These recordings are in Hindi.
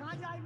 कहाँ जाए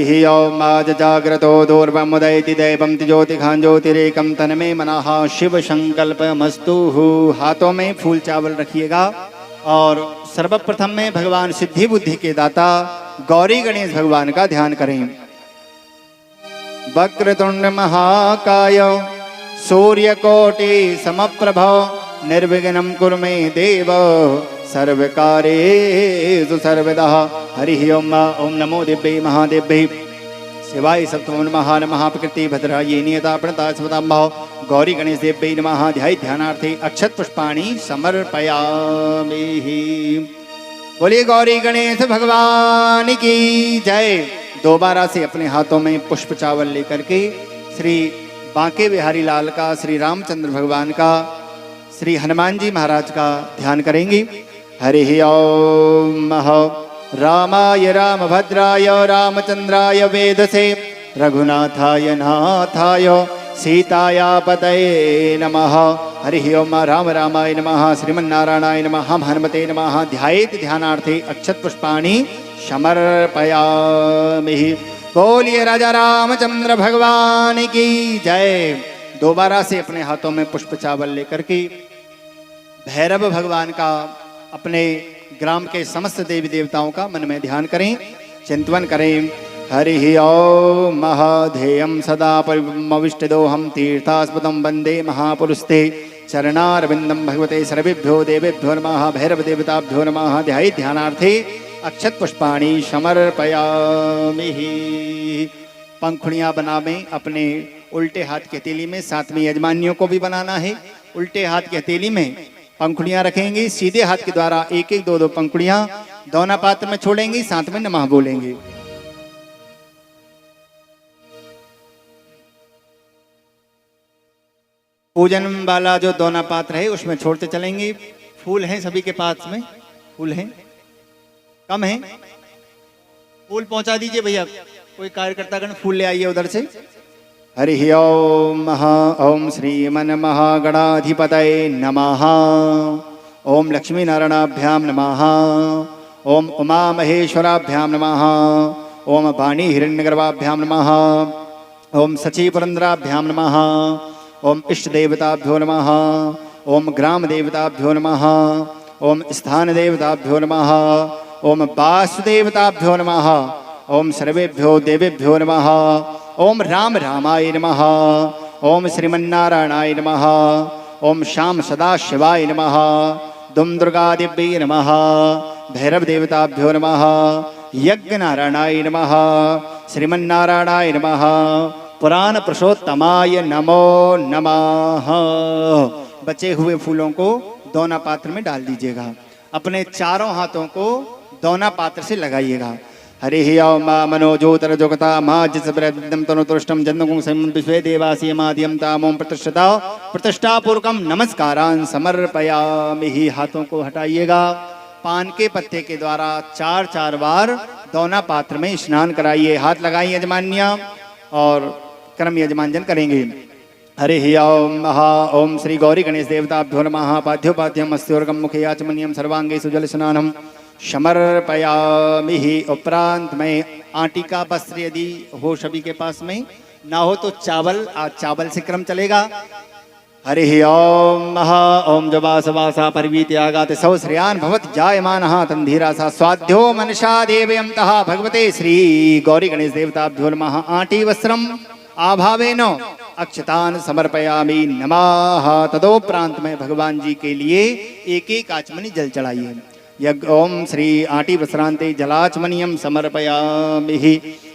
हरिः ओम आज जाग्रतो दूर्वमुदयति दैवं ज्योतिखां ज्योतिरेकं तन्मे मनः शिव संकल्पमस्तु। हाथों में फूल चावल रखिएगा और सर्वप्रथम में भगवान सिद्धि बुद्धि के दाता गौरी गणेश भगवान का ध्यान करें। वक्रतुंड महाकाय सूर्यकोटि समप्रभ निर्विघ्नं कुरु मे देव सर्वकार्येषु सर्वदा। हरिः ओम ओम नमो दिव्यै महादेव्यै शिवाय सप्तमो नमः नमः प्रकृति भद्रायै नियता प्रणता स्वताम्भो गौरी गणेश देव्यै नमः। ध्याय ध्यानार्थे अक्षत पुष्पाणि समर्पयामि। बोलिए गौरी गणेश भगवान की जय। दोबारा से अपने हाथों में पुष्प चावल लेकर के श्री बांके बिहारी लाल का, श्री रामचंद्र भगवान का, श्री हनुमान जी महाराज का ध्यान करेंगे। हरिः ओम रामाय रामभद्राय रामचंद्राय वेदसे रघुनाथाय नाथाय सीताया पतये नमः। हरिः ओम राम रामाय नमः श्रीमन्नारायणाय नमः हनुमते नमः। ध्यायेत ध्यानार्थे अक्षत पुष्पाणि समर्पयामि। बोलिए राजा रामचंद्र भगवान की जय। दोबारा से अपने हाथों में पुष्प चावल लेकर के भैरव भगवान का, अपने ग्राम के समस्त देवी देवताओं का मन में ध्यान करें, चिंतन करें। हरिः ओम महाधेयं सदा परिमविष्टदोहं तीर्थास्पदं वंदे महापुरुषते चरणारविंदं भगवते सर्वेभ्यो देवेभ्यो नमः भैरव देवताभ्यो नमः। ध्याय ध्यानार्थे अक्षत पुष्पाणि समर्पयामि। पंखुड़ियाँ बनावें अपने उल्टे हाथ की हथेली में, साथ में यजमानियों को भी बनाना है। उल्टे हाथ की हथेली में पंखुड़ियाँ रखेंगे, सीधे हाथ के द्वारा एक एक दो दो पंखुड़ियाँ दोना पात्र में छोड़ेंगे, साथ में नमः बोलेंगे। पूजन वाला जो दोना पात्र है उसमें छोड़ते चलेंगे। फूल हैं सभी के पास में? फूल हैं? कम है? फूल पहुंचा दीजिए भैया, कोई कार्यकर्ता गण फूल ले आइए उधर से। हरिः ओम ओम श्रीमन महागणाधिपतये नमः। ओम लक्ष्मी नारायणाभ्याम नमः। ओम उमा महेश्वराभ्याम नमः। ओम वाणी हिरण्यगर्भाभ्याम नमः। ओम सची पुरंदराभ्याम नमः। ओम इष्ट देवताभ्यो नमः। ओम ग्राम देवताभ्यो नमः। ओम स्थान देवताभ्यो नमः। ओम वासुदेवताभ्यो नमः। ओम सर्वेभ्यो देवेभ्यो नमः। ओम राम रामाय नमः। ओम श्रीमन्नारायणाय नमः। ओम श्याम सदा शिवाय नमः। दुम दुर्गा दिव्यै नमः। भैरव देवताभ्यो नमः। यज्ञ नारायणाय नमः। श्रीमन्नारायणाय नमः। पुराण पुरुषोत्तमाय नमो नमः। बचे हुए फूलों को दोना पात्र में डाल दीजिएगा। अपने चारों हाथों को दोना पात्र से लगाइएगा। हरिः ओम मनोजोतर जोगता माँ जिसम तनुतुष्टम जन्मकुं विश्वे देवासी माध्यम तामों प्रतिष्ठा पूर्वकम नमस्कारान समर्पयामि। हाथों को हटाइएगा। पान के पत्ते के द्वारा चार चार बार दोना पात्र में स्नान कराइए। हाथ लगाइए यजमानियाँ और क्रम यजमानजन करेंगे। हरिः ओम ओम श्री गौरी गणेश देवताभ्यो नमः। पाद्योपाद्यम अस्योर्गम मुखे आचमनीयम सर्वांगे सुजल स्नानम समर्पयामि। उपरांत में आटी का वस्त्र यदि हो सभी के पास में, ना हो तो चावल, आज चावल से क्रम चलेगा। हरिः ओम ओम जवासवासा परिवीत्यागात सौश्रियान भवत जायमानः तन्धीरा सा स्वाध्यो मनसा देवयन्तः भगवते श्री गौरी गणेश देवताभ्यो नमः। आटी वस्त्रम आभावेन अक्षतान समर्पयामि नमः। तदोपरांत में भगवान जी के लिए एक एक आचमनी जल चढ़ाइए। यज्ञ ओम श्री आटी वस्त्रांते जलाचमनियम समर्पयामि।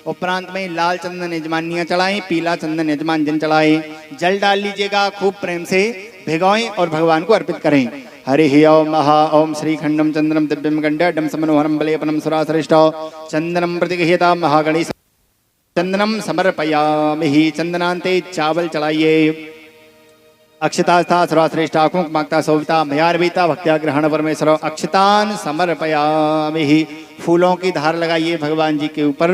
उपरांत में लाल चंदन यजमानियाँ चढ़ाएं, पीला चंदन यजमान जन चढ़ाएं। जल डाल लीजिएगा, खूब प्रेम से भिगोएं और भगवान को अर्पित करें। हरिः ओम ओम श्री खंडम चंद्रम दिव्यम गंडम समनोहरम बलेपनम सुराश्रेष्ठ चंदनम प्रतिगृह्यता महागणेश चंदनम समर्पयामि। चंदनांते चावल चढ़ाइए। अक्षतास्था सुराश्रेष्ठा कुंकुमाक्ता शोभिता मयार्विता भक्त्या ग्रहण परमेश्वर अक्षतान समर्पयामि। फूलों की धार लगाइए भगवान जी के ऊपर।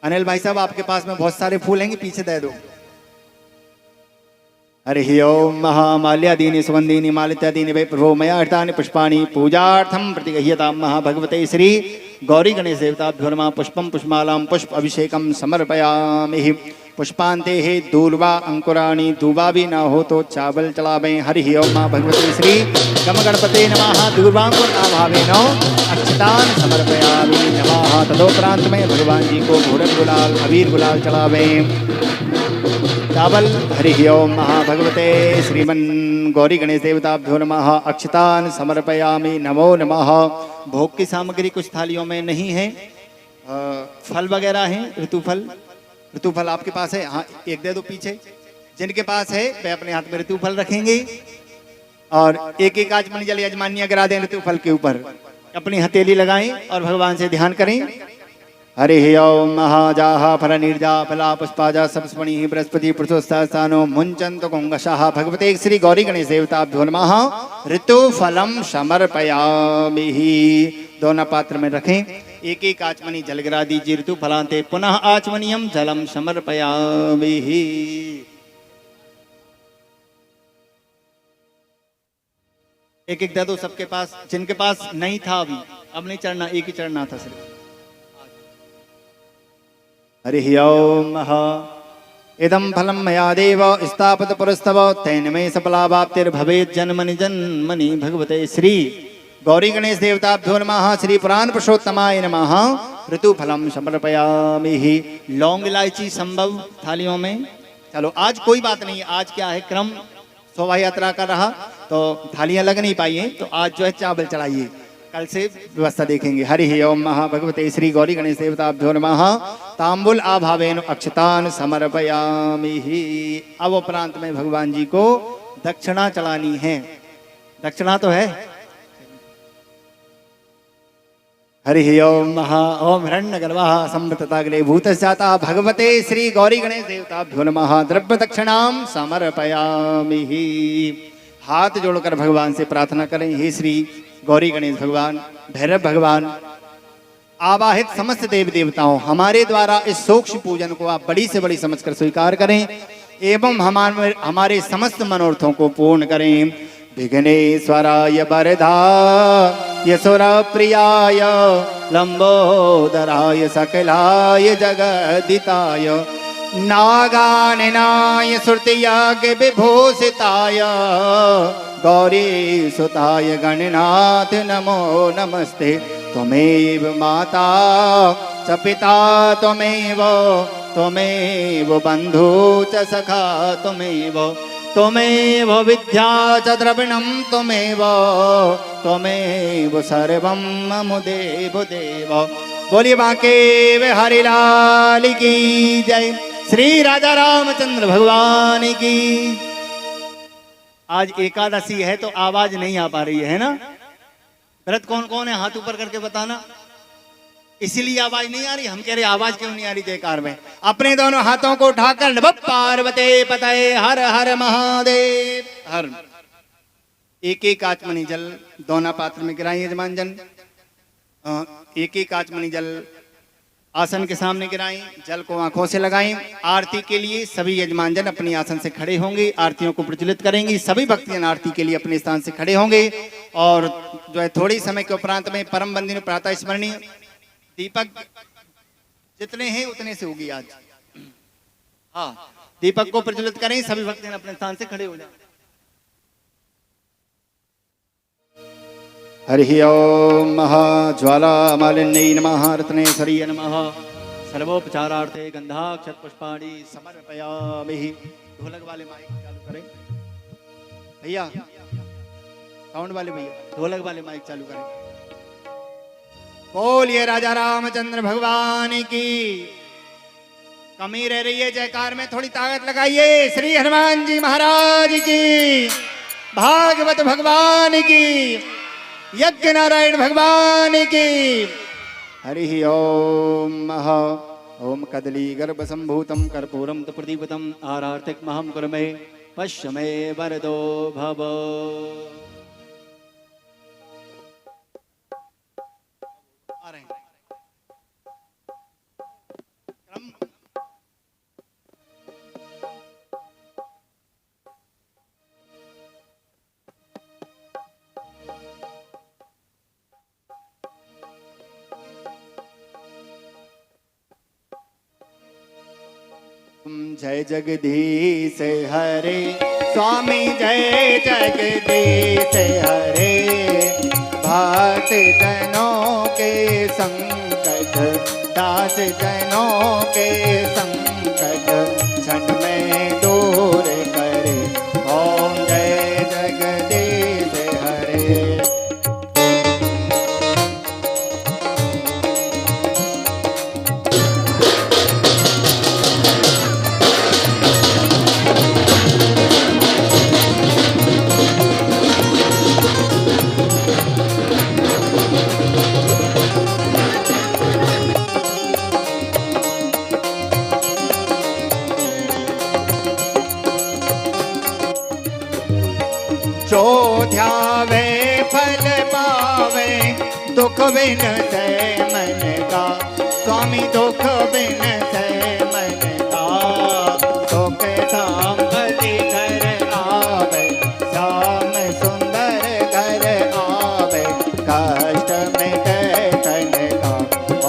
अनिल भाई साहब, आपके पास में बहुत सारे फूल हैं, पीछे दे दो। हरिः ओम महामाल्यादीनि सुगंधीनि मालित्यादीनि वै प्रभो मया हृतानि पुष्पाणि पूजार्थं प्रतिगृह्यतां भगवते श्री गौरी गणेश देवताभ्यो नमः। पुष्पम पुष्पमालां पुष्प अभिषेकम समर्पयामि। पुष्पांते हे दूर्वा अंकुराणी, दूबा भी ना हो तो चावल चढ़ावें। हरि ओम मां भगवती श्री गम गणपते नमः। दूर्वांकुर ना भावे नो अक्षतान समर्पयामि नमः। तदोपरांत में भगवान जी को घोड़न गुलाल अबीर गुलाल चढ़ावें। चावल हरि ओम महाभगवते श्रीमन गौरी गणेश देवताभ्यो नमः। अक्षतान समर्पयामि नमो नमः। भोग की सामग्री कुछ थालियों में नहीं है, फल वगैरह हैं, ऋतुफल। ऋतुफल आपके पास है? हाँ, एक दे दो पीछे। जिनके पास है वे अपने हाथ में ऋतुफल रखेंगे और एक एक आचमनी जल यजमानियां गिरा दें ऋतुफल के ऊपर। अपनी हथेली लगाएं और भगवान से ध्यान करें। हरि ओम महाजाहा फल निर्जा फला पुष्पाजा सप्स्मणि बृहस्पति पृथुस्थानो मुंचंत कुंगशाह। भगवते श्री गौरी गणेश देवताभ्यो नमः। ऋतु फलम समर्पयामि। दोनों पात्र में रखें। एक एक आचमनी जल गिरा दीजिए ऋतु फलांते। पुनः आचमनियम जलम समर्पयामि। एक एक दे दो सबके पास। जिनके पास नहीं था अभी, अब नहीं चढ़ना, एक ही चढ़ना था सिर्फ। हरि ओम इदं फलं मया देव स्थापित पुरस्तव तेन मे सफलावाप्तिर्भवेत् जन्मनि जन्मनि। भगवते श्री गौरी गणेश देवताभ्यो नमः। श्री पुराण पुरुषोत्तमाय नमः। ऋतु फलम समर्पयामि। लौंग इलायची संभव थालियों में। चलो आज कोई बात नहीं, आज क्या है क्रम शोभा यात्रा का रहा तो थालियां लग नहीं पाई हैं, तो आज जो है चावल चढ़ाइए, कल से व्यवस्था देखेंगे। हरि ओम महाभगवते श्री गौरी गणेश देवताभ्यो नमः। तांबुल आभावेन अक्षतान समर्पयामि। अब उपरांत में भगवान जी को दक्षिणा चढ़ानी है। दक्षिणा तो है। हरि ओम ओम हिरण्यगर्भः संवृतताग्रे भूतस्याता भगवते श्री गौरी गणेश देवताभ्यो नमः। द्रव्य दक्षिणाम समर्पयामि। हाथ जोड़कर भगवान से प्रार्थना करें। हे श्री गौरी गणेश भगवान, भैरव भगवान, आवाहित समस्त देव देवताओं, हमारे द्वारा इस सूक्ष्म पूजन को आप बड़ी से बड़ी समझकर स्वीकार करें एवं हमारे समस्त मनोरथों को पूर्ण करें। विघ्नेश्वराय वरदा यशोर प्रियाय लंबोदराय सकलाय जगदिताय नागाननाय श्रुतियाग विभूषिताय गौरी सुताय गणनाथ नमो नमस्ते। त्वमेव माता च पिता त्वमेव बंधु च सखा त्वमेव विद्या च द्रविणं त्वमेव सर्वं मम देव देव। बोलिए बांके बिहारी लाल की जय। श्री राजा रामचंद्र भगवान की। आज एकादशी है तो आवाज नहीं आ पा रही है ना? व्रत कौन कौन है हाथ ऊपर करके बताना। इसीलिए आवाज नहीं आ रही। हम कह रहे आवाज क्यों नहीं आ रही जयकार में? अपने दोनों हाथों को उठाकर नमः पार्वते पतये हर हर महादेव हर। एक एक आचमनी जल दोनों पात्र में गिराएं यजमान जन। एक एक आचमनी जल आसन के सामने गिराएं। जल को आंखों से लगाएं। आरती के लिए सभी यजमान जन अपनी आसन से खड़े होंगे, आरतियों को प्रज्वलित करेंगे। सभी भक्तजन आरती के लिए अपने स्थान से खड़े होंगे और जो है थोड़ी समय के उपरांत में परम बंदिनी प्रातः स्मरणीय दीपक जितने हैं उतने से होगी आज। हाँ, दीपक को प्रज्वलित करें। सभी भक्तजन अपने स्थान से खड़े हो जाए। हरि ओम महाज्वाला मालिन्यै नमः। रत्नेश्वर्यै नमः। सर्वोपचारार्थे गंधाक्षत पुष्पाणि समर्पयामि। ढोलक वाले माइक चालू करें भैया, साउंड वाले भैया, ढोलक वाले माइक चालू करें। बोलिए राजा रामचंद्र भगवान की। कमी रह रही है जयकार में, थोड़ी ताकत लगाइए। श्री हनुमान जी महाराज की, भागवत भगवान की, यज्ञ नारायण भगवान की। हरि ओम ओम कदली गर्भ संभूतम कर्पूरम तो प्रदीपतम आरार्थिक महम कुरमे पश्य मे वरदो भव। आ रहे हैं जय जगदीश हरे स्वामी जय जगदीश हरे। भक्त जनों के संकट दास जनों के संकट क्षण में दूर करे। ओम जय जगदीश हरे। जो ध्यावे फल पावे दुख बिन से मन का। स्वामी दुख बिन से मन का। सुख संपत्ति घर आवे श्याम सुंदर घर आवे। कष्ट मिटे तन का।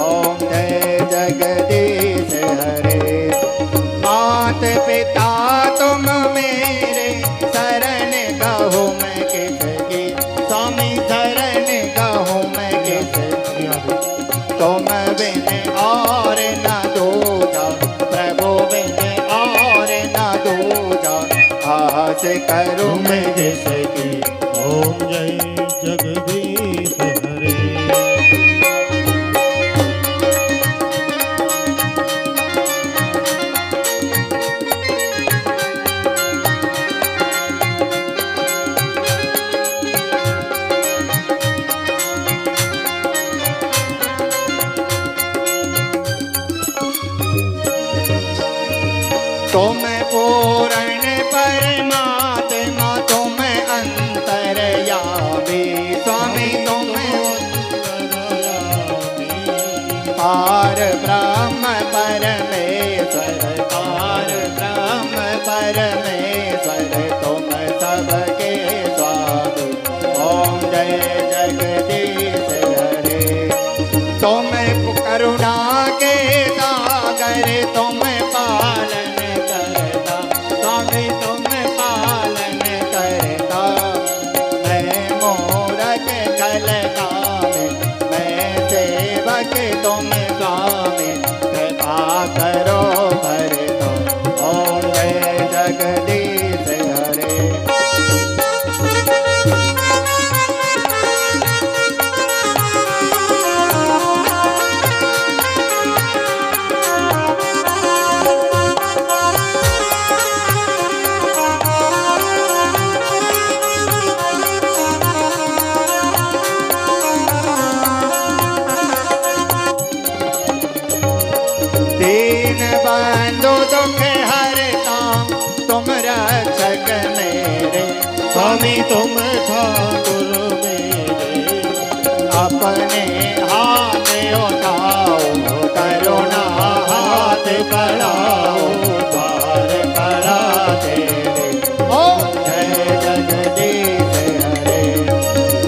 ओम जय जगदीश हरे। मात पिता तुम मेरे शरण गहो मैं किसकी। स्वामी शरण गहो मैं किसकी। तुम बिन और न दूजा प्रभु बिन और न दूजा। आस करूं मैं जिसकी। ओम जय जगदीश हरे। तुम पूर्ण परमात्मा तुम अंतर्यामी। स्वामी तुम पार ब्रह्म परमेश्वर। पार ब्रह्म परमेश्वर तुम सबके स्वामी। ओम जय जगदीश हरे। तुम करुणा के सागर तुम पालन करता। स्वामी तुम पालन करता। मैं मूरख कलका में मैं सेवक तुम स्वामी। कृपा करो भर दो। ओम जय जगदीश हरे। दीन बंधु दुख हरता तुम रक्षक मेरे। स्वामी तुम ठाकुर मेरे। अपने हाथ उठाओ करुणा हाथ बढ़ाओ। द्वार खड़ा तेरे। ओम जय जगदीश हरे।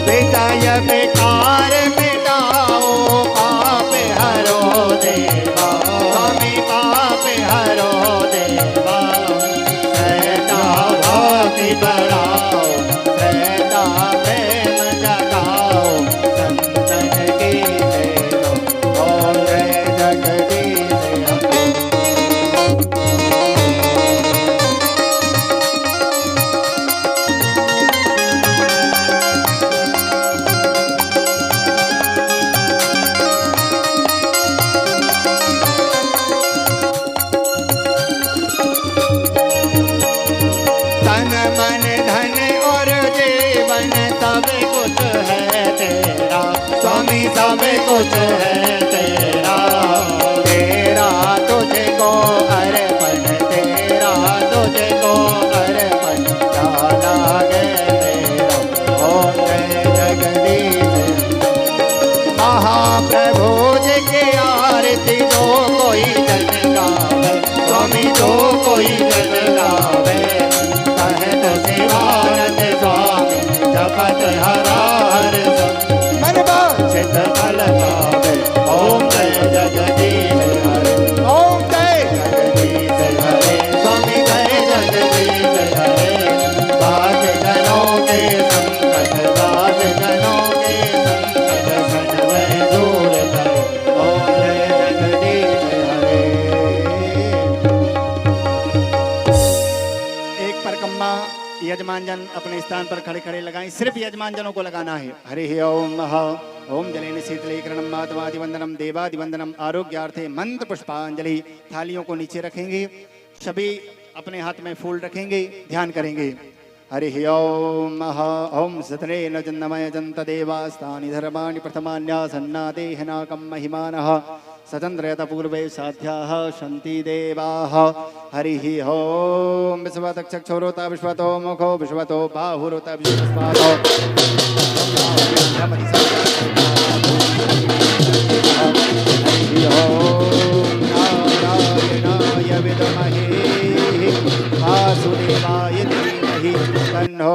विजय विकार मिटाओ पाप हरो देवा। स्वामी पाप हरो देवा। सहता भक्ति बढ़ाओ सहता प्रेम जगाओ। संतन की सेवा। ओम जय जगदीश हरे। तन मन धन और जीवन सब कुछ है तेरा। स्वामी सब कुछ है तेरा। तेरा तुझको अर्पण तेरा तुझको अर्पण क्या लागे तेरा। ओम जय जगदीश। महाप्रभु जी की आरती जो कोई जन गावे। स्वामी जो कोई जन गावे। कहत शिवानंद स्वामी जपत हरा हर मन बांछित फल पावे। ओम जय जगदीश हरे। ओम जय जगदीश हरे। यजमान जन अपने स्थान पर खड़े खड़े लगाएं, सिर्फ यजमान जनों को लगाना है। हरि ओम महा ओम जलेन शीतलीकरणम मातवादिवंदनम देवादिवंदनम आरोग्यार्थे मंत्र पुष्पांजलि। थालियों को नीचे रखेंगे, सभी अपने हाथ में फूल रखेंगे, ध्यान करेंगे। हरि ओम महा ओम सतरे न जन्मय जंत देवास्तानि धर्माणि प्रथमान्यासन्ना देहनाकं महिमानः सचंद्रयत पूर्वे साध्याः शन्ति देवाः। हरिः ओम विश्वतक्षक्षोरोत विश्वतो मुखो विश्वतो बाहुरोत विश्वस्वातो हरिः ओम नारायणाय विद्महे वासुदेवाय धीमहि तन्नो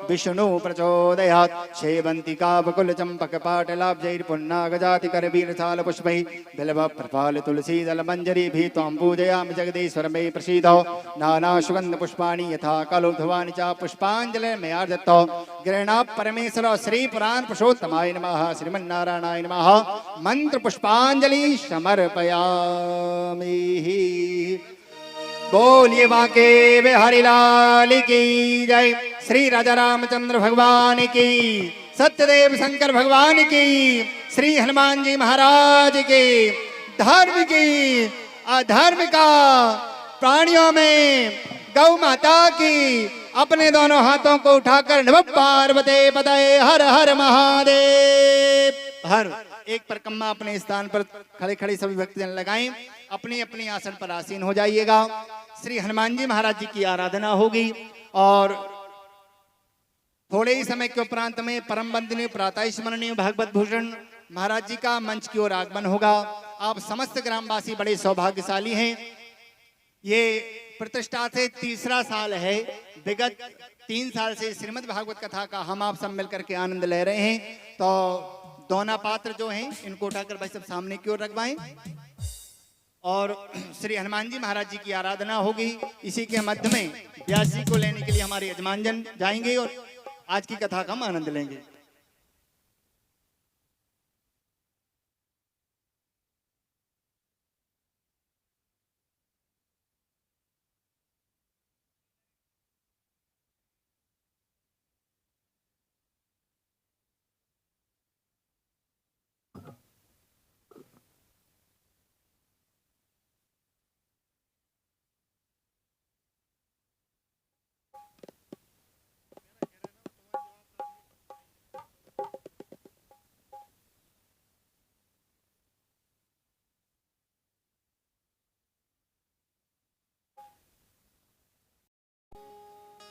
विष्णु प्रचोदयात्। शेवंतिका बकुल चंपक पाटलाब्जैर् पुन्नागजाति करवीरसाल पुष्पैः बिल्व प्रपाल तुलसी दल मंजरी भी त्वां पूजयामि जगदीश्वर मे प्रसीदो। नाना सुगंध पुष्पाणि यथा कलुधवानि च पुष्पांजलिर्मयार्जतो। गृह्णात् परमेश्वर श्री पुराण पुरुषोत्तमाय नमः श्रीमन्नारायणाय नमः। मंत्र पुष्पांजलि समर्पयामि। बोलिए बांके बिहारी लाल की जय। श्री राजा रामचंद्र भगवान की, सत्यदेव शंकर भगवान की, श्री हनुमान जी महाराज की। धर्म की अधर्मिका प्राणियों में गौ माता की अपने दोनों हाथों को उठाकर नमः पार्वते पतये हर हर महादेव हर। एक परिक्रमा अपने स्थान पर खड़े खड़े सभी भक्तजन लगाएं, अपने अपने आसन पर आसीन हो जाइएगा। श्री हनुमान जी महाराज जी की आराधना होगी और थोड़े ही समय के उपरांत में परम वंदनीय प्रातः स्मरणीय भागवत भूषण महाराज जी का मंच की ओर आगमन होगा। आप समस्त ग्रामवासी बड़े सौभाग्यशाली हैं। ये प्रतिष्ठा से तीसरा साल है। विगत 3 साल से श्रीमद् भागवत कथा का हम आप सब मिलकर के आनंद ले रहे हैं। तो दोना पात्र जो हैं इनको उठाकर भाई सब सामने की ओर रखवाएं और श्री हनुमान जी महाराज जी की आराधना होगी। इसी के मध्य में व्यास जी को लेने के लिए हमारे यजमान जन जाएंगे और आज की कथा का हम आनंद लेंगे।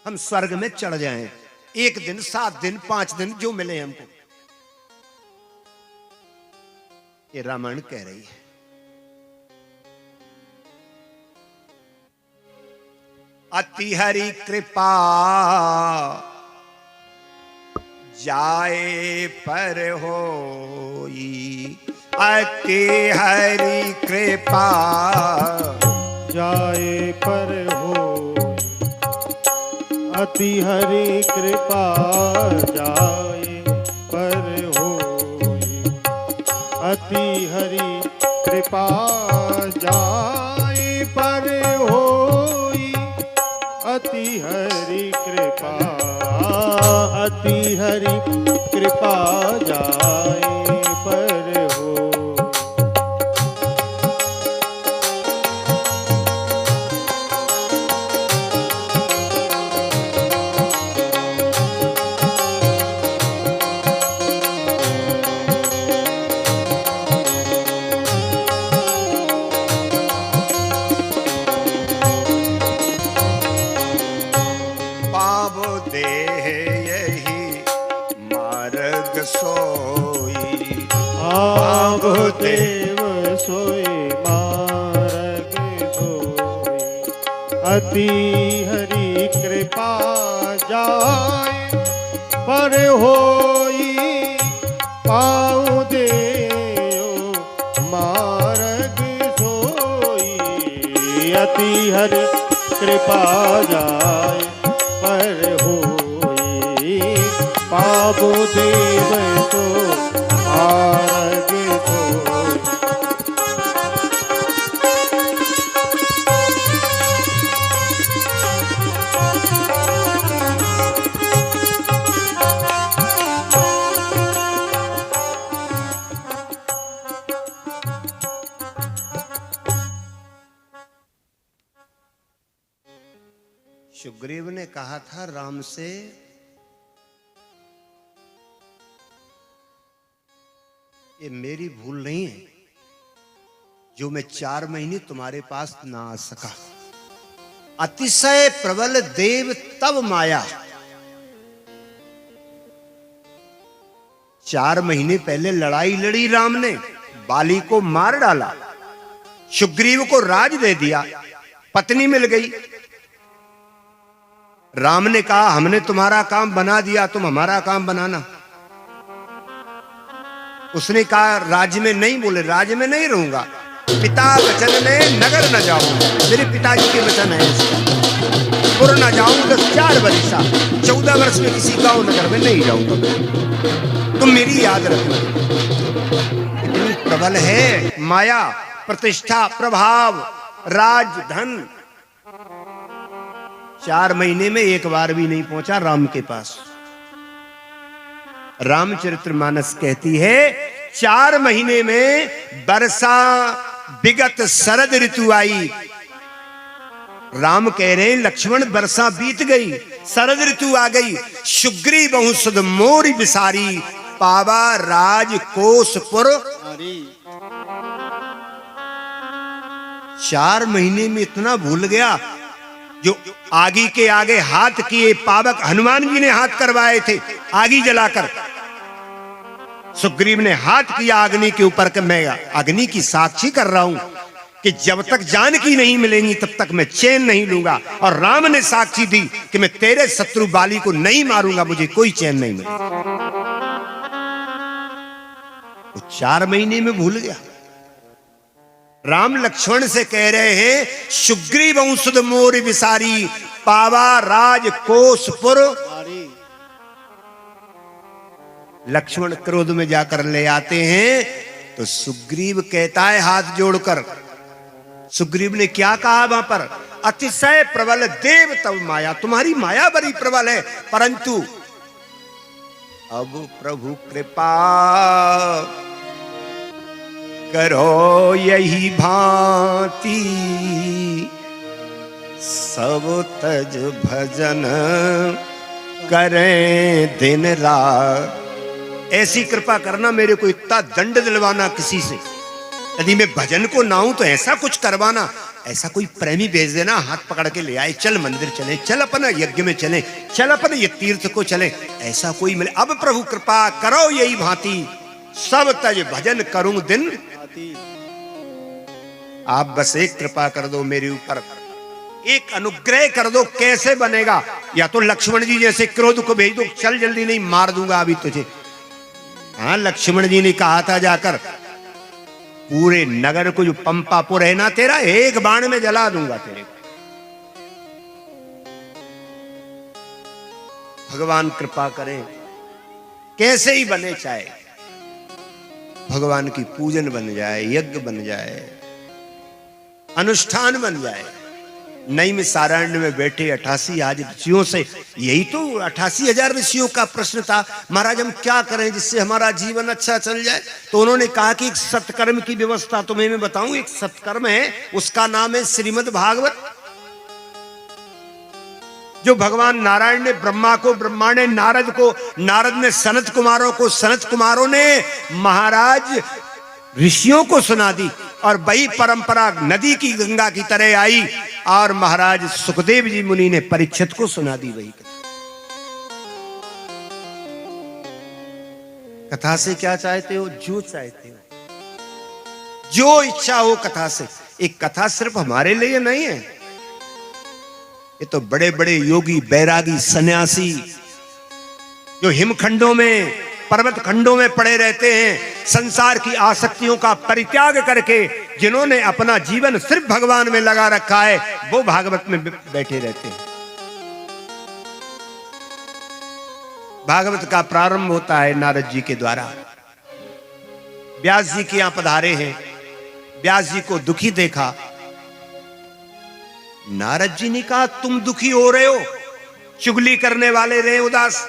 हम स्वर्ग में चढ़ जाएं, 1 दिन 7 दिन 5 दिन जो मिले हमको। ये रामायण कह रही है। अति हरि कृपा जाए पर होई। अति हरि कृपा जाए पर हो। अति हरि कृपा जाए पर होई। अति हरि कृपा जाए पर होई। अति हरि कृपा, अति हरि कृपा जाए पर हो। देव सोई मार्ग सोई। अति हरि कृपा जाए पर होई। पाऊ देव मार्ग सोई। अति हरि कृपा जाए पर होई। पाऊ देव तो मार्ग सुग्रीव ने कहा था राम से, ये मेरी भूल नहीं है जो मैं 4 महीने तुम्हारे पास ना आ सका। अतिशय प्रबल देव तब माया। 4 महीने पहले लड़ाई लड़ी राम ने, बाली को मार डाला, सुग्रीव को राज दे दिया, पत्नी मिल गई। राम ने कहा हमने तुम्हारा काम बना दिया, तुम हमारा काम बनाना। उसने कहा राज्य में नहीं, बोले राज्य में नहीं रहूंगा, पिता वचन में नगर न जाऊंगा, मेरे पिताजी के वचन है इसका। पुर न जाऊंगा 4 वर्षा, 14 वर्ष में किसी गांव नगर में नहीं जाऊंगा, तुम मेरी याद रखना। इतनी प्रबल है माया, प्रतिष्ठा, प्रभाव, राज, धन। 4 महीने में एक बार भी नहीं पहुंचा राम के पास। रामचरितमानस कहती है 4 महीने में वर्षा विगत शरद ऋतु आई। राम कह रहे हैं लक्ष्मण वर्षा बीत गई, शरद ऋतु आ गई। सुग्री बहु सुध मोर बिसारी, पावा राज कोसपुर। 4 महीने में इतना भूल गया, जो आगी के आगे हाथ किए पावक हनुमान जी ने हाथ करवाए थे आगी जलाकर। सुग्रीव ने हाथ किया अग्नि के ऊपर कि मैं अग्नि की साक्षी कर रहा हूं कि जब तक जानकी नहीं मिलेंगी तब तक मैं चैन नहीं लूंगा। और राम ने साक्षी दी कि मैं तेरे शत्रु बाली को नहीं मारूंगा, मुझे कोई चैन नहीं मिलेगा। वो 4 महीने में भूल गया। राम लक्ष्मण से कह रहे हैं सुग्रीव औषध मोर विसारी, पावा राज कोसपुर। लक्ष्मण क्रोध में जाकर ले आते हैं तो सुग्रीव कहता है हाथ जोड़कर, सुग्रीव ने क्या कहा वहां पर, अतिशय प्रबल देव तब माया, तुम्हारी माया बड़ी प्रबल है, परंतु अब प्रभु कृपा करो यही भांति, सब तज भजन करें दिन रात। ऐसी कृपा करना मेरे को इतना दंड दिलवाना किसी से, यदि मैं भजन को ना हूं तो ऐसा कुछ करवाना, ऐसा कोई प्रेमी भेज देना, हाथ पकड़ के ले आए, चल मंदिर चले, चल अपन यज्ञ में चले, चल अपन ये तीर्थ को चले, ऐसा कोई मिले। अब प्रभु कृपा करो यही भांति, सब तज भजन करूं दिन। आप बस एक कृपा कर दो मेरे ऊपर, एक अनुग्रह कर दो। कैसे बनेगा? या तो लक्ष्मण जी जैसे क्रोध को भेज दो, चल जल्दी नहीं मार दूंगा अभी तुझे। हाँ, लक्ष्मण जी ने कहा था जाकर पूरे नगर को जो पंपापुर है ना तेरा, एक बाण में जला दूंगा तेरे को। भगवान कृपा करें, कैसे ही बने, चाहे भगवान की पूजन बन जाए, यज्ञ बन जाए, अनुष्ठान बन जाए। नई में सारण्य में बैठे 88 आज ऋषियों से, यही तो 88,000 ऋषियों का प्रश्न था, महाराज हम क्या करें जिससे हमारा जीवन अच्छा चल जाए। तो उन्होंने कहा कि एक सत्कर्म की व्यवस्था तुम्हें मैं बताऊं। एक सत्कर्म है, उसका नाम है श्रीमद् भागवत। जो भगवान नारायण ने ब्रह्मा को, ब्रह्मा ने नारद को, नारद ने सनत कुमारों को, सनत कुमारों ने महाराज ऋषियों को सुना दी। और वही परंपरा नदी की गंगा की तरह आई और महाराज सुखदेव जी मुनि ने परीक्षित को सुना दी वही कथा। से क्या चाहते हो? जो चाहते हो, जो इच्छा हो कथा से। एक कथा सिर्फ हमारे लिए नहीं है, ये तो बड़े बड़े योगी, बैरागी, सन्यासी जो हिमखंडों में, पर्वत खंडों में पड़े रहते हैं, संसार की आसक्तियों का परित्याग करके जिन्होंने अपना जीवन सिर्फ भगवान में लगा रखा है, वो भागवत में बैठे रहते हैं। भागवत का प्रारंभ होता है नारद जी के द्वारा। व्यास जी के यहां पधारे हैं, व्यास जी को दुखी देखा। नारद जी ने कहा तुम दुखी हो रहे हो, चुगली करने वाले रहे उदास,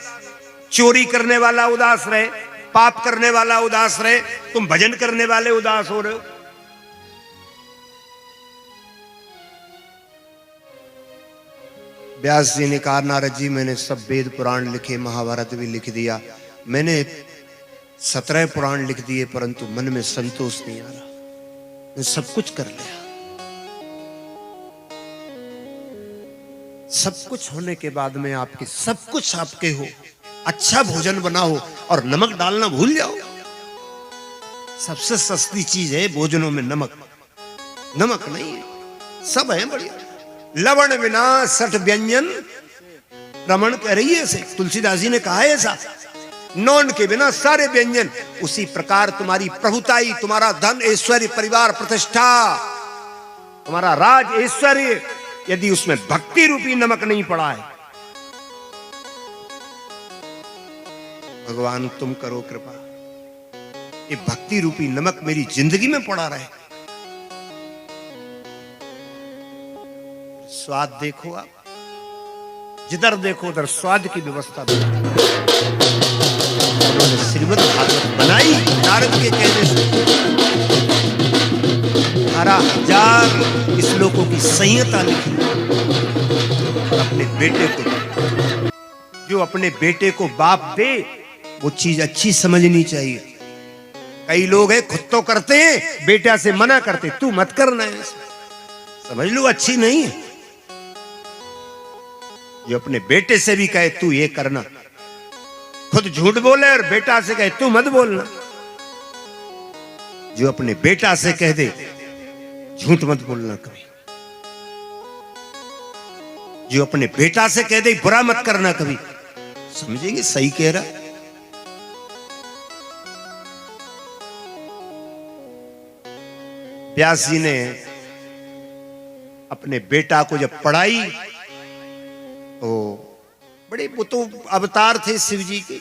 चोरी करने वाला उदास रहे, पाप करने वाला उदास रहे, तुम भजन करने वाले उदास हो रहे हो। व्यास जी ने कहा नारद जी मैंने सब वेद पुराण लिखे, महाभारत भी लिख दिया, मैंने 17 पुराण लिख दिए, परंतु मन में संतोष नहीं आ रहा, मैं सब कुछ कर लिया। सब कुछ होने के बाद में आपके सब कुछ आपके हो, अच्छा भोजन बनाओ और नमक डालना भूल जाओ। सबसे सस्ती चीज है भोजनों में नमक, नमक नहीं है, सब है बढ़िया। लवण बिना सठ व्यंजन रमण कह रही है ऐसे, तुलसीदास जी ने कहा है ऐसा, नौन के बिना सारे व्यंजन। उसी प्रकार तुम्हारी प्रभुताई, तुम्हारा धन ऐश्वर्य, परिवार प्रतिष्ठा, तुम्हारा राज ऐश्वर्य, यदि उसमें भक्ति रूपी नमक नहीं पड़ा है, भगवान तुम करो कृपा, ये भक्ति रूपी नमक मेरी जिंदगी में पड़ा रहे। स्वाद देखो आप, जिधर देखो उधर स्वाद की व्यवस्था उन्होंने श्रीमद् भागवत बनाई नारद के कहने से। 18,000 श्लोकों की संहिता लिखी अपने बेटे को। जो अपने बेटे को बाप दे वो चीज अच्छी समझनी चाहिए। कई लोग हैं खुद तो करते हैं, बेटा से मना करते, तू मत करना है, समझ लो अच्छी नहीं है। जो अपने बेटे से भी कहे तू ये करना, खुद झूठ बोले और बेटा से कहे तू मत बोलना। जो अपने बेटा से कह दे झूठ मत बोलना कभी, जो अपने बेटा से कह दे बुरा मत करना कभी, समझेंगे सही कह रहा। व्यास जी ने अपने बेटा को जब पढ़ाई तो बड़े, वो तो अवतार थे शिव जी के।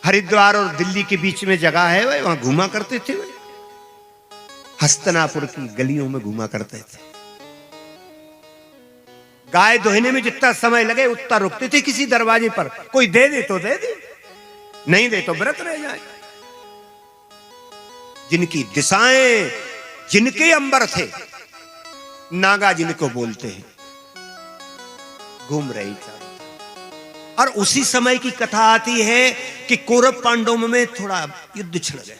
हरिद्वार और दिल्ली के बीच में जगह है, वहां घूमा करते थे। हस्तिनापुर की गलियों में घूमा करते थे। गाय दोहने में जितना समय लगे उतना रुकते थे किसी दरवाजे पर, कोई दे दे तो दे दे, नहीं दे तो व्रत रह जाए। जिनकी दिशाएं, जिनके अंबर थे, नागा जिनको बोलते हैं, घूम रही चारों। और उसी समय की कथा आती है कि कौरव पांडवों में थोड़ा युद्ध छिड़ गया।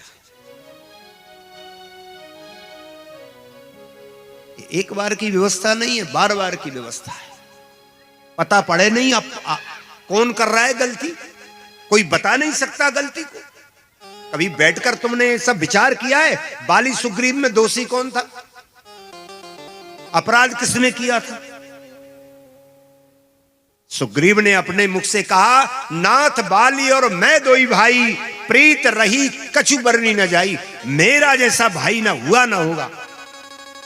एक बार की व्यवस्था नहीं है, बार बार की व्यवस्था है। पता पड़े नहीं अब कौन कर रहा है गलती, कोई बता नहीं सकता गलती को। कभी बैठकर तुमने सब विचार किया है बाली सुग्रीव में दोषी कौन था, अपराध किसने किया था? सुग्रीव ने अपने मुख से कहा, नाथ बाली और मैं दोई भाई, प्रीत रही कछु बरनी न जाई, मेरा जैसा भाई ना हुआ ना होगा।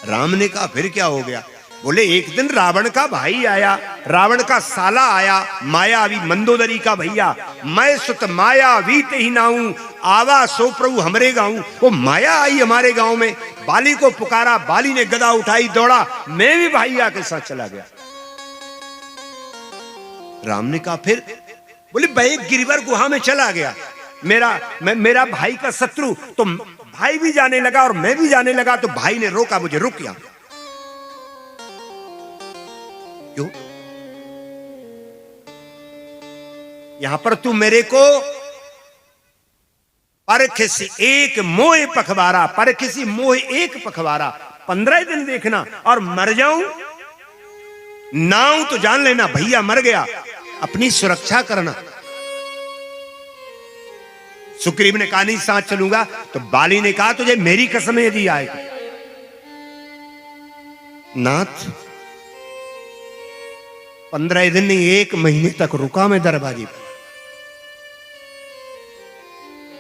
राम ने कहा फिर क्या हो गया? बोले एक दिन रावण का भाई आया, रावण का साला आया, मायावी मंदोदरी का भैया, मैं सुत मायावी ते ही नाऊं, आवा सो प्रभु हमरे गाँव। वो माया आई हमारे गांव में, बाली को पुकारा, बाली ने गदा उठाई, दौड़ा, मैं भी भैया के साथ चला गया। राम ने कहा फिर? बोले भाई गिरिवर गुहा में चला गया, मेरा भाई का शत्रु, तो भाई भी जाने लगा और मैं भी जाने लगा, तो भाई ने रोका मुझे, रुक या। क्यों? यहां पर तू मेरे को पर किसी एक मोह पखवारा, पर किसी मोह एक पखवारा, 15 दिन देखना और मर जाऊं नाऊ तो जान लेना भैया मर गया, अपनी सुरक्षा करना। सुग्रीव ने कहा नहीं साथ चलूंगा, तो बाली ने कहा तुझे मेरी कसम यदि आए नाथ 15 दिन नहीं 1 महीने तक रुका मैं दरवाजे पर।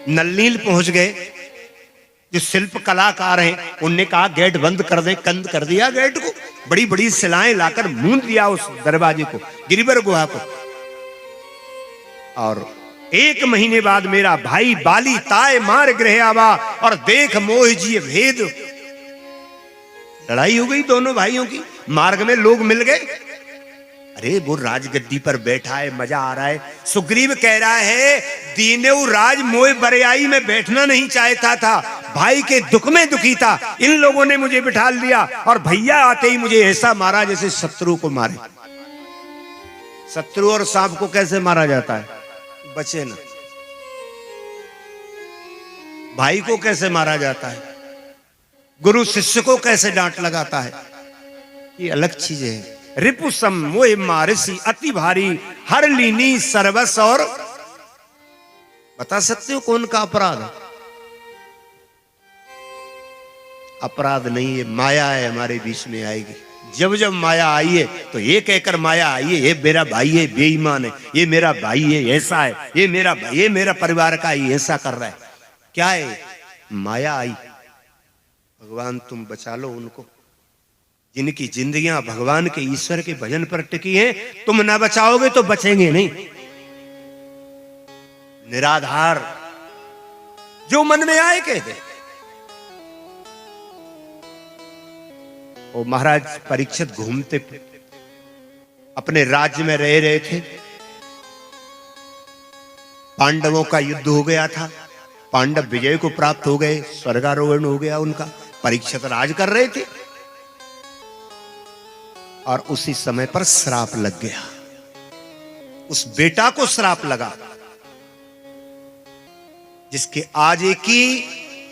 नलनील पहुंच गए, जो शिल्प कलाकार हैं उनने कहा गेट बंद कर दे, बंद कर दिया गेट को, बड़ी बड़ी सिलाएं लाकर मूंद दिया उस दरवाजे को, गिरिवर गुहा को। और 1 महीने बाद मेरा भाई बाली ताए मार गृह आवा, और देख मोह जी भेद। लड़ाई हो गई दोनों भाइयों की, मार्ग में लोग मिल गए। अरे वो राजगद्दी पर बैठा है, मजा आ रहा है। सुग्रीव कह रहा है दीनेऊ राज मोह बरियाई में बैठना नहीं चाहता था, भाई के दुख में दुखी था, इन लोगों ने मुझे बिठा दिया और भैया आते ही मुझे ऐसा मारा जैसे शत्रु को मारे। शत्रु और सांप को कैसे मारा जाता है? बचे ना। भाई को कैसे मारा जाता है? गुरु शिष्य को कैसे डांट लगाता है? ये अलग चीजें हैं। रिपुसम मोह मारसी अति भारी हर लीनी सर्वस। और बता सकते हो कौन का अपराध है? अपराध नहीं, ये माया है, हमारे बीच में आएगी। जब जब माया आई है तो ये कहकर माया आई है, ये मेरा भाई है बेईमान है, ये मेरा भाई है ऐसा है, ये मेरा भाई, ये मेरा परिवार का ये ऐसा कर रहा है। क्या है? माया आई। भगवान तुम बचा लो उनको जिनकी जिंदगियां भगवान के ईश्वर के भजन पर टिकी हैं। तुम ना बचाओगे तो बचेंगे नहीं। निराधार जो मन में आए कहते। वो महाराज परीक्षित घूमते अपने राज्य में रह रहे थे। पांडवों का युद्ध हो गया था, पांडव विजय को प्राप्त हो गए, स्वर्गारोहण हो गया उनका। परीक्षित राज कर रहे थे और उसी समय पर श्राप लग गया। उस बेटा को श्राप लगा जिसके आजे की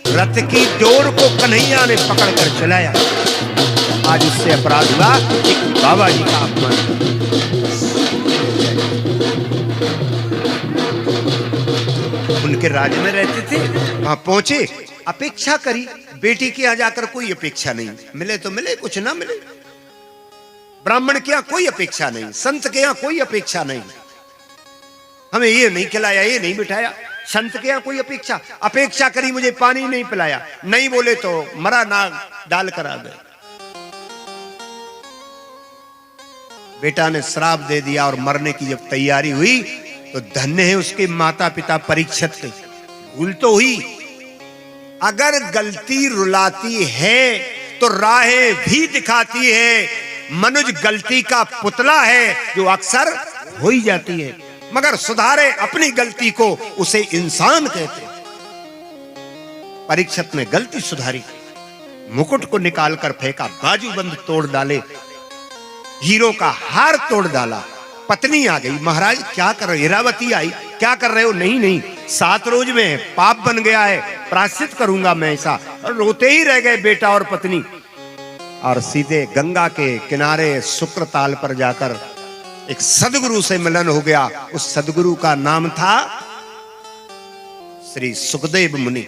रथ की डोर को कन्हैया ने पकड़कर चलाया। आज उससे अपराध हुआ, एक बाबा जी का अपमान। उनके राज्य में रहते थे, वहां पहुंचे, अपेक्षा करी। बेटी के यहाँ जाकर कोई अपेक्षा नहीं, मिले तो मिले, कुछ ना मिले। ब्राह्मण के यहाँ कोई अपेक्षा नहीं, संत के यहाँ कोई अपेक्षा नहीं। हमें ये नहीं खिलाया, ये नहीं बिठाया। संत के यहाँ कोई अपेक्षा करी, मुझे पानी नहीं पिलाया, नहीं बोले तो मरा नाग डाल कर आ गए। बेटा ने श्राप दे दिया और मरने की जब तैयारी हुई तो धन्य है उसके माता पिता परीक्षित के। भूल तो हुई, अगर गलती रुलाती है तो राहें भी दिखाती है। मनुज गलती का पुतला है जो अक्सर हो ही जाती है, मगर सुधारे अपनी गलती को उसे इंसान कहते। परीक्षित ने गलती सुधारी, मुकुट को निकालकर फेंका, बाजूबंद तोड़ डाले, हीरो का हार तोड़ डाला। पत्नी आ गई, महाराज क्या कर रहे हो? इरावती आई, क्या कर रहे हो? नहीं नहीं, 7 रोज में पाप बन गया है, प्रायश्चित करूंगा मैं ऐसा। और रोते ही रह गए बेटा और पत्नी, और सीधे गंगा के किनारे शुक्र ताल पर जाकर एक सदगुरु से मिलन हो गया। उस सदगुरु का नाम था श्री सुखदेव मुनि।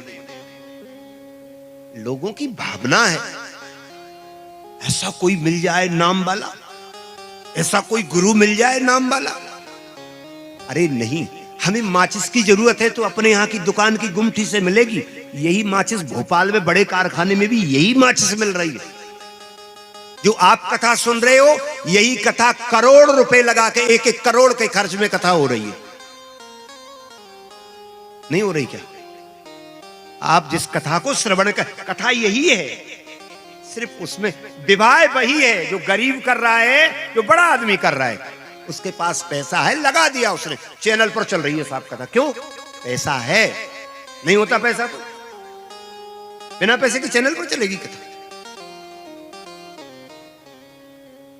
लोगों की भावना है ऐसा कोई मिल जाए नाम वाला, ऐसा कोई गुरु मिल जाए नाम वाला। अरे नहीं, हमें माचिस की जरूरत है तो अपने यहाँ की दुकान की गुमठी से मिलेगी। यही माचिस भोपाल में बड़े कारखाने में भी यही माचिस मिल रही है। जो आप कथा सुन रहे हो, यही कथा करोड़ रुपए लगा के 1-1 करोड़ के खर्च में कथा हो रही है। नहीं हो रही क्या? आप जिस कथा को श्रवण कर, कथा यही है, सिर्फ उसमें विवाह वही है जो गरीब कर रहा है, जो बड़ा आदमी कर रहा है। उसके पास पैसा है, लगा दिया उसने, चैनल पर चल रही है साहब कथा। क्यों? पैसा है। नहीं होता पैसा तो बिना पैसे के चैनल पर चलेगी कथा।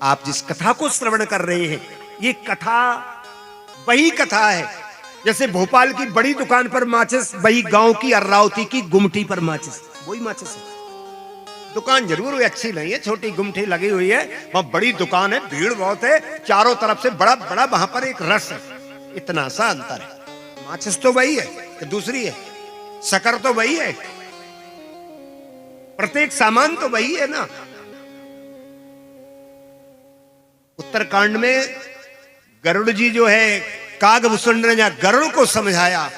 आप जिस कथा को श्रवण कर रहे हैं, ये कथा वही कथा है। जैसे भोपाल की बड़ी दुकान पर माचिस, वही गांव की अर्रावती की गुमटी पर माचिस, वही माचिस है। दुकान जरूर अच्छी नहीं है, छोटी गुमठी लगी हुई है, वहां बड़ी दुकान है, भीड़ बहुत है, चारों तरफ से बड़ा बड़ा वहां पर एक रस है, इतना सा अंतर है। माचिस तो वही है कि दूसरी है, शक्कर तो वही है, प्रत्येक सामान तो वही है ना। उत्तरकांड में गरुड़ जी जो है, कागभूषण ने जहां गरुड़ को समझाया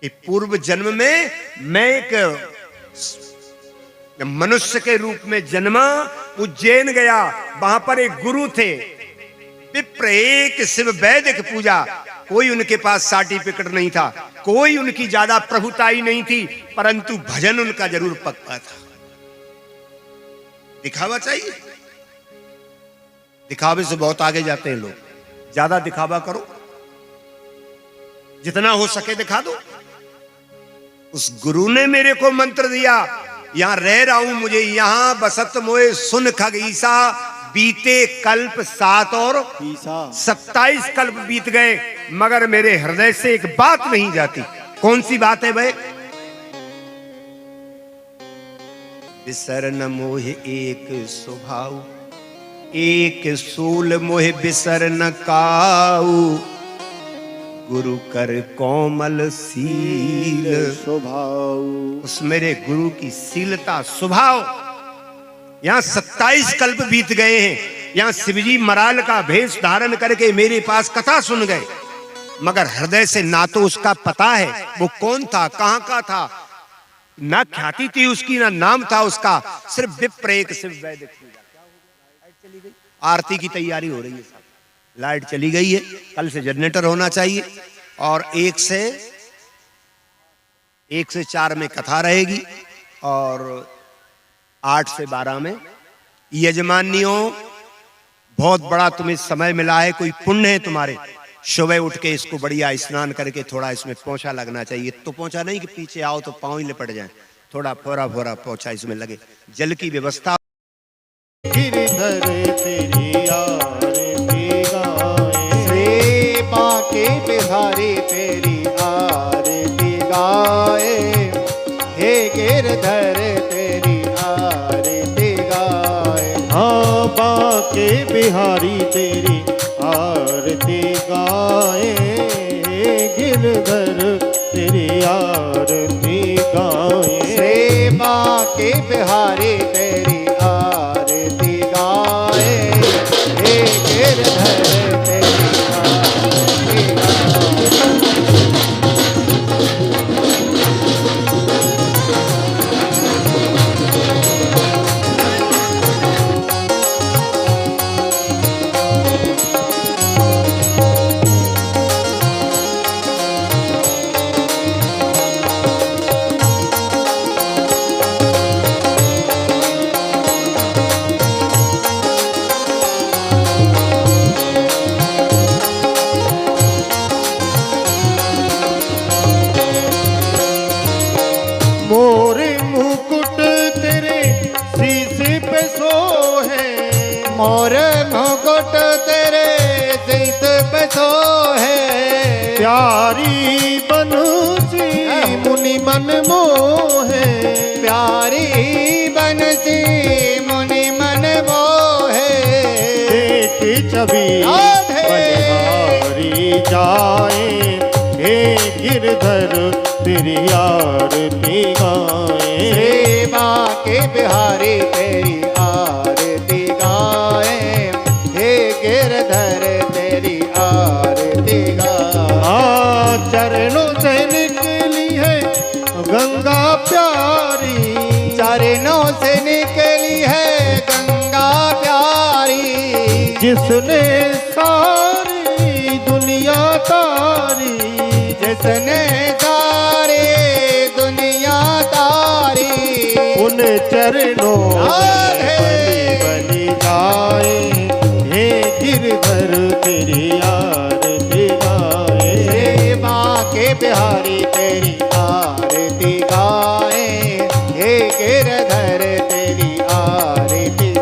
कि पूर्व जन्म में मैं एक मनुष्य के रूप में जन्मा, उज्जैन गया, वहां पर एक गुरु थे, विप्र एक शिव वैदिक पूजा। कोई उनके पास सर्टिफिकेट नहीं था, कोई उनकी ज्यादा प्रभुताई नहीं थी, परंतु भजन उनका जरूर पक्का था। दिखावा चाहिए, दिखावे से बहुत आगे जाते हैं लोग। ज्यादा दिखावा करो, जितना हो सके दिखा दो, उस गुरु ने मेरे को मंत्र दिया, यहां रह रहा हूं, मुझे यहां बसत मोए सुन खग ईसा, बीते कल्प 7 और 27 कल्प बीत गए, मगर मेरे हृदय से एक बात नहीं जाती। कौन सी बात है भाई? बिसर न मोह एक स्वभाव, एक सूल मोह बिसर न काऊ, गुरु कर कोमल सील स्वभाव। उस मेरे गुरु की सीलता स्वभाव। यहां 27 कल्प बीत गए हैं, यहां शिवजी मराल का भेष धारण करके मेरे पास कथा सुन गए, मगर हृदय से ना तो उसका पता है वो कौन था, कहां का था, ना ख्याति थी उसकी, ना नाम था उसका, सिर्फ विप्र एक शिव वैदिक। आरती की तैयारी हो रही है, लाइट चली गई है, कल से जनरेटर होना चाहिए, और 1 से 4 में कथा रहेगी, और 8 से 12 में यजमानियों। बहुत बड़ा तुम्हें समय मिला है, कोई पुण्य है तुम्हारे, सुबह उठ के इसको बढ़िया स्नान करके थोड़ा इसमें पोंछा लगना चाहिए। तो पोंछा नहीं कि पीछे आओ तो पांव ही लिपट जाए, थोड़ा फोरा फोरा पोंछा इसमें लगे। जल की व्यवस्था। गिरधर तेरी आरती गाए, श्री बांके बिहारी तेरी आरती गाए, हे गिरधर तेरी आरती गाए। हाँ बांके बिहारी तेरी आरती गाए, गिरधर तेरी आरती गाए। श्री बांके बिहारी तेरी आरती गाए, हे गिरधर तेरी आरती गाए। मोरे मुकुट तेरे शीश पे सोहे, मोर मुकुट तेरे शीश पे सोहे, प्यारी बंसी मुनि मन मोहे, प्यारी बंसी मुनि मन मोहे। देख छवि राधे। बलिहारी जाए, हे गिरधर तेरी आरती गाए। श्री बांके बिहारी तेरी आरती गाए, हे गिरधर तेरी आरती गाए। चरणों से निकली है गंगा प्यारी, चरणों से निकली है गंगा प्यारी, जिसने सारी दुनिया तारी, जिसने सारी दुनिया तारी। उन चरणों राधे। में बलि जाए, हे गिरधर तेरी आरती गाए। श्री बांके बिहारी तेरी आरती गाए, हे गिरधर तेरी आरती।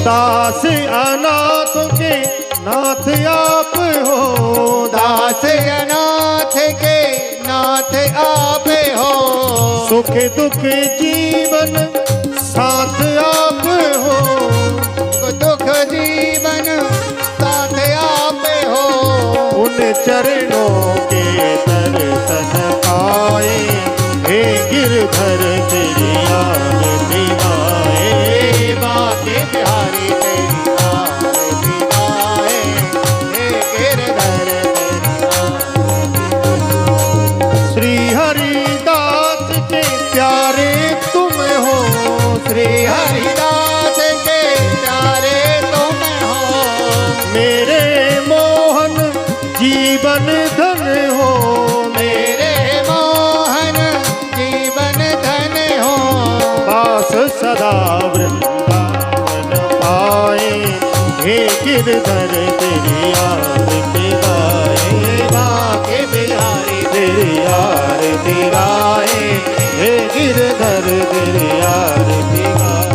दास अनाथ के नाथ आप हो, दास अनाथ के नाथ आप हो, सुख दुख जीवन साथ आप हो, दुख जीवन साथ आप हो। उन चरणों के दर्शन पाए, हे गिरधर तेरी आरती गाए। श्री बांके बिहारी तेरी आरती गाए, हे गिरधर तेरी आरती। श्री हरिदास के प्यारे तुम हो, श्री हरिदास के गिरधर तेरी आरती गाए, बाके बिहारी तेरी आरती गाए, हे गिरधर तेरी आरती गाए।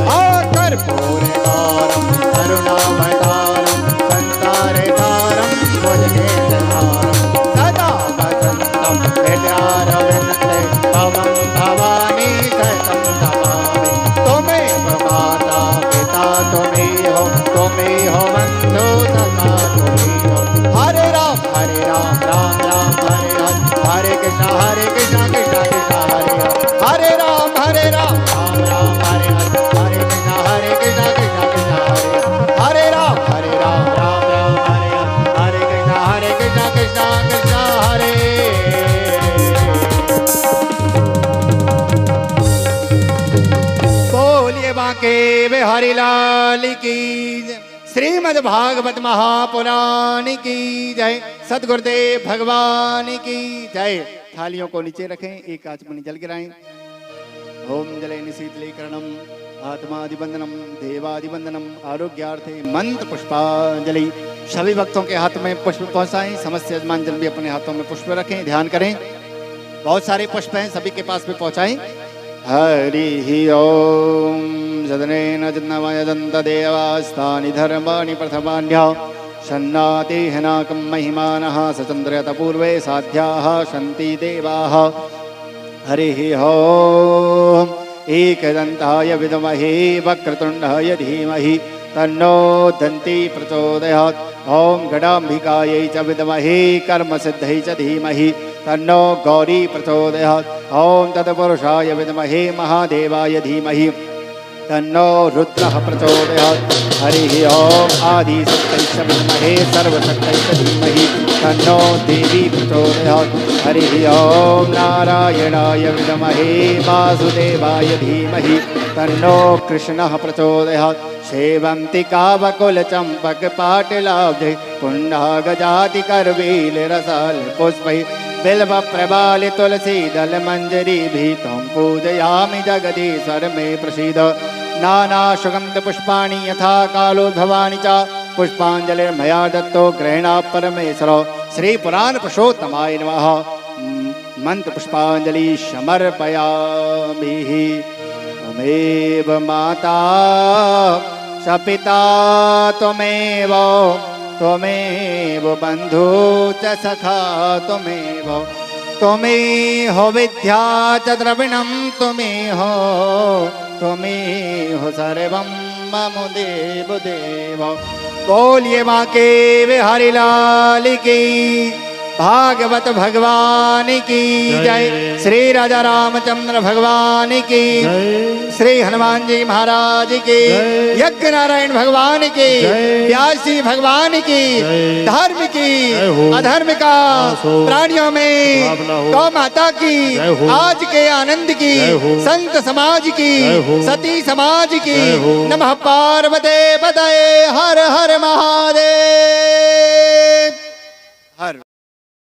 कर्पूर गौरम करुणावतारम संसारसारम भुजगेन्द्रहारम सदा वसंतम हृदयारविंदे भवं भवानी सततं नमामि। त्वमेव माता पिता त्वमेव बन्धु सखा त्वमेव। हरे राम राम राम हरे हरे, हरे कृष्ण कृष्ण कृष्ण हरे हरे, हरे राम राम राम हरे हरे, हरे कृष्ण कृष्ण कृष्ण हरे हरे, हरे राम राम राम हरे हरे, हरे कृष्ण कृष्ण कृष्ण हरे। बोलिए बांके बिहारी लाल की जय। श्रीमद् भागवत महापुराण की जय। सद्गुरुदेव भगवान की जय। थालियों को नीचे रखें, एक आचमनी जल गिराएं। ओम जले निशीतलीकरणम आत्मादिवंदनम देवादिवंदनम आरोग्यार्थे मंत्र पुष्पांजलि। सभी भक्तों के हाथ में पुष्प पहुंचाएं। समस्त यजमान जन भी अपने हाथों में पुष्प रखें, ध्यान करें। बहुत सारे पुष्प हैं, सभी के पास में पहुंचाएं। हरि ओम सदनेन जन्मयदन्त देवास्तानि धर्माणि प्रथमान्या शन्नातिहनाकं महिमानः सचन्द्रयत पूर्वे साध्याः सन्ति देवाः। हरिः ओम एकदन्ताय विद्महे वक्रतुण्डाय धीमहि तन्नो दन्ती प्रचोदयात्। ओम गणाम्बिकायै च विद्महे कर्मसिद्ध्यै च धीमहि तन्नो गौरी प्रचोदयात्। ओम तत्पुरुषाय विद्महे महादेवाय धीमहि तन्नो रुद्रः प्रचोदयात्। हरिः ओम आदिशक्तैश्च विद्महे सर्वशक्तैश्च धीमहि तन्नो देवी प्रचोदयात्। हरिः ओम नारायणाय विद्महे वासुदेवाय धीमहि तन्नो कृष्णः प्रचोदयात्। सेवन्ति कावकुलचम्पक पाटलाब्धे पुण्डागजाति करवीलरसाल पुष्पैः बिल्व प्रबालि तुलसी दल मंजरी भी त्वं पूजयामि जगदीश्वर मे प्रसीद। नाना सुगंध पुष्पाणि यथा कालोद्भवानि च पुष्पांजलिर्मया दत्तो ग्रहणा परमेश्वर। श्री पुराण पुरुषोत्तमाय नमः। मंत्र पुष्पांजलि समर्पयामि। त्वमेव माता स पिता त्वमेव, त्वमेव बन्धु च सखा त्वमेव, त्वमेव विद्या च द्रविणं त्वमेव, त्वमेव सर्वं मम देव देव। बोलिए बांके बिहारी लाल की, भागवत भगवान की जय। श्री राजा रामचंद्र भगवान की, श्री हनुमान जी महाराज की, यज्ञ नारायण भगवान की, व्यास जी भगवान की। धर्म की अधर्म का प्राणियों में गौ माता की, आज के आनंद की, संत समाज की, सती समाज की। नमः पार्वते पतये हर हर महादेव।